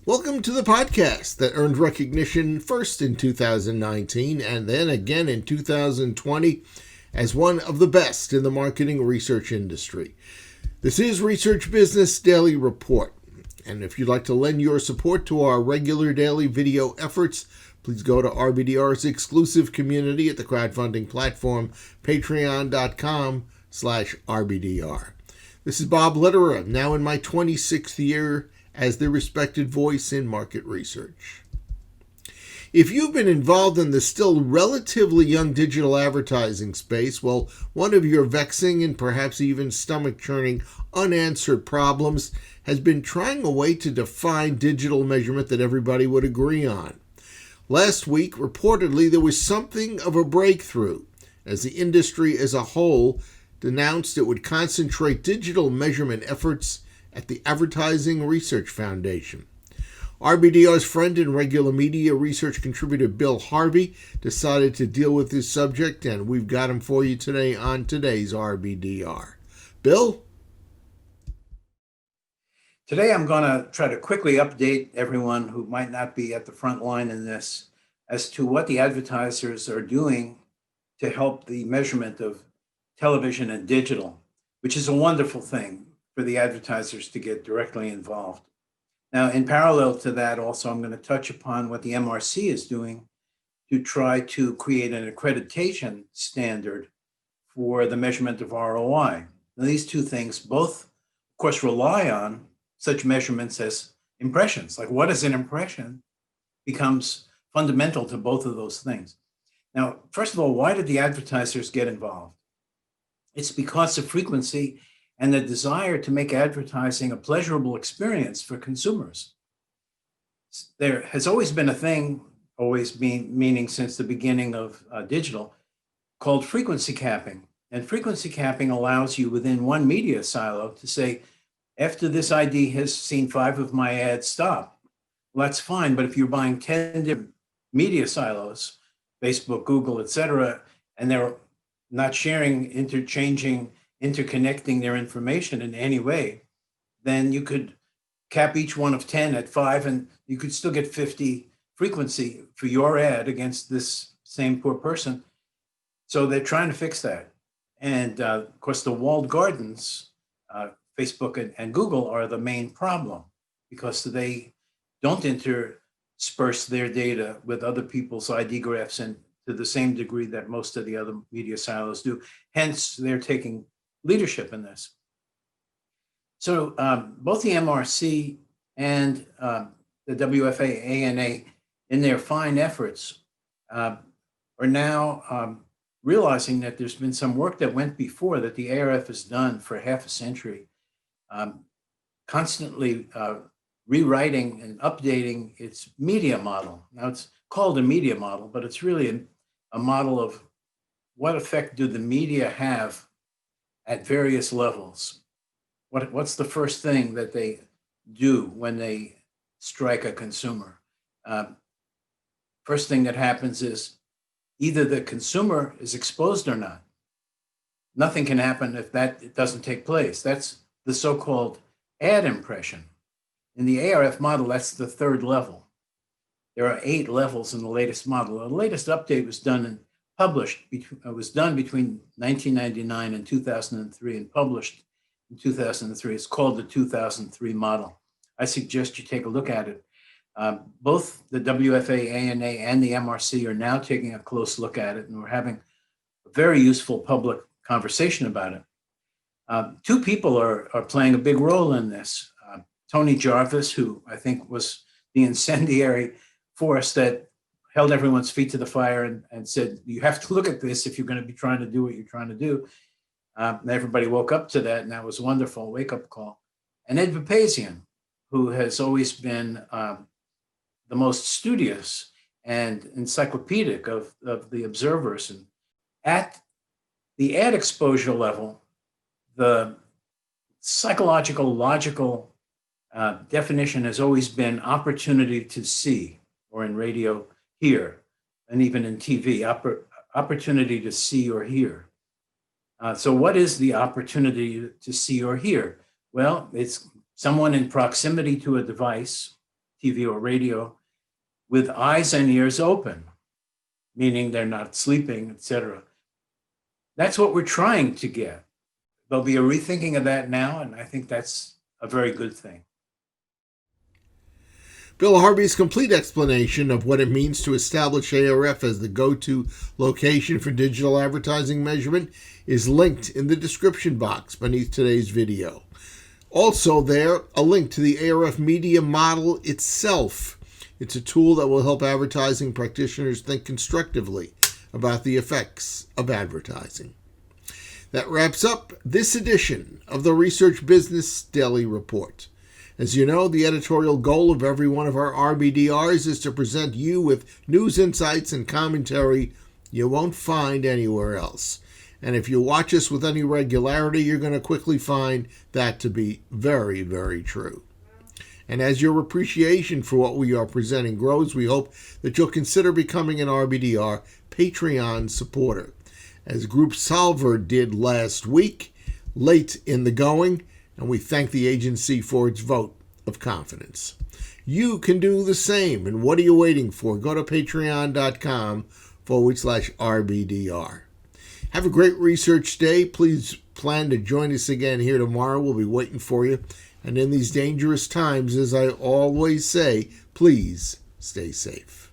Welcome to the podcast that earned recognition first in 2019 and then again in 2020 as one of the best in the marketing research industry. This is Research Business Daily Report, and if you'd like to lend your support to our regular daily video efforts, please go to RBDR's exclusive community at the crowdfunding platform patreon.com/RBDR. This is Bob Lederer, now in my 26th year as the respected voice in market research. If you've been involved in the still relatively young digital advertising space, well, one of your vexing and perhaps even stomach-churning unanswered problems has been trying a way to define digital measurement that everybody would agree on. Last week, reportedly, there was something of a breakthrough as the industry as a whole announced it would concentrate digital measurement efforts at the Advertising Research Foundation. RBDR's friend and regular media research contributor Bill Harvey decided to deal with this subject, and we've got him for you today on today's RBDR. Bill? Today I'm going to try to quickly update everyone who might not be at the front line in this as to what the advertisers are doing to help the measurement of television and digital, which is a wonderful thing for the advertisers to get directly involved. Now, in parallel to that, also, I'm going to touch upon what the MRC is doing to try to create an accreditation standard for the measurement of ROI. Now, these two things both, of course, rely on such measurements as impressions. Like, what is an impression becomes fundamental to both of those things. Now, first of all, why did the advertisers get involved? It's because of frequency and the desire to make advertising a pleasurable experience for consumers. There has always been a thing, meaning since the beginning of digital, called frequency capping. And frequency capping allows you within one media silo to say, after this ID has seen 5 of my ads, stop. Well, that's fine, but if you're buying 10 different media silos, Facebook, Google, et cetera, and they're not sharing, interconnecting their information in any way, then you could cap each one of 10 at 5, and you could still get 50 frequency for your ad against this same poor person. So they're trying to fix that. And of course, the walled gardens, Facebook and Google, are the main problem because they don't intersperse their data with other people's ID graphs and to the same degree that most of the other media silos do. Hence, they're taking leadership in this. So both the MRC and the WFA, ANA, in their fine efforts, are now realizing that there's been some work that went before that the ARF has done for half a century, constantly rewriting and updating its media model. Now, it's called a media model, but it's really a model of what effect do the media have at various levels. What's the first thing that they do when they strike a consumer? First thing that happens is either the consumer is exposed or not. Nothing can happen if it doesn't take place. That's the so-called ad impression. In the ARF model, that's the third level. There are 8 levels in the latest model. The latest update was done between 1999 and 2003 and published in 2003. It's called the 2003 model. I suggest you take a look at it. Both the WFA, ANA, and the MRC are now taking a close look at it, and we're having a very useful public conversation about it. 2 people are playing a big role in this. Tony Jarvis, who I think was the incendiary force that held everyone's feet to the fire and said, you have to look at this if you're going to be trying to do what you're trying to do. And everybody woke up to that, and that was a wonderful wake-up call. And Ed Papazian, who has always been the most studious and encyclopedic of the observers. And at the ad exposure level, the psychological, logical definition has always been opportunity to see, or in radio, hear, and even in TV, opportunity to see or hear. So what is the opportunity to see or hear? Well, it's someone in proximity to a device, TV or radio with eyes and ears open, meaning they're not sleeping, etc. That's what we're trying to get. There'll be a rethinking of that now, and I think that's a very good thing. Bill Harvey's complete explanation of what it means to establish ARF as the go-to location for digital advertising measurement is linked in the description box beneath today's video. Also there, a link to the ARF media model itself. It's a tool that will help advertising practitioners think constructively about the effects of advertising. That wraps up this edition of the Research Business Daily Report. As you know, the editorial goal of every one of our RBDRs is to present you with news, insights, and commentary you won't find anywhere else. And if you watch us with any regularity, you're going to quickly find that to be very, very true. And as your appreciation for what we are presenting grows, we hope that you'll consider becoming an RBDR Patreon supporter, as Group Solver did last week, late in the going, and we thank the agency for its vote of confidence. You can do the same, and what are you waiting for? Go to patreon.com/RBDR. Have a great research day. Please plan to join us again here tomorrow. We'll be waiting for you. And in these dangerous times, as I always say, please stay safe.